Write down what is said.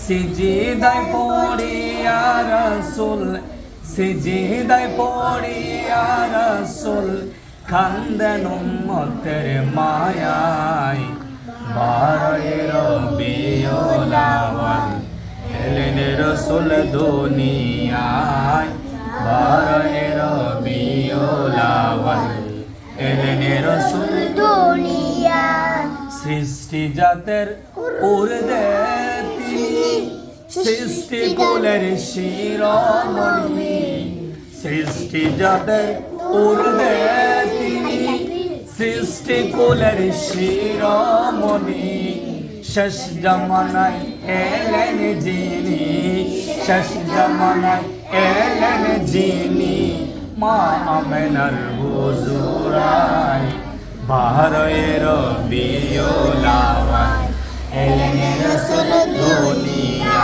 সিজদায় পড়িয়া রাসূল সিজদায় পড়িয়া রাসূল কান্দেন উম্মতের মায়ায়। 12 রবিউল আউয়াল এলেন রাসূল দুনিয়ায়। 12 রবিউল আউয়াল এলেন রাসূল দুনিয়ায়। সৃষ্টি জাতের ঊর্ধ্বে তিনি, সৃষ্টি কুলের শিরোমণি। সৃষ্টি জাতের ঊর্ধ্বে তিনি, সৃষ্টি কুলের শিরোমণি। শেষ জামানায় এলেন যিনি, শেষ জামানায় এলেন যিনি, মা আমেনার হুজুরায়। 12 রবিউল আউয়াল এলেন রাসূল দুনিয়ায়।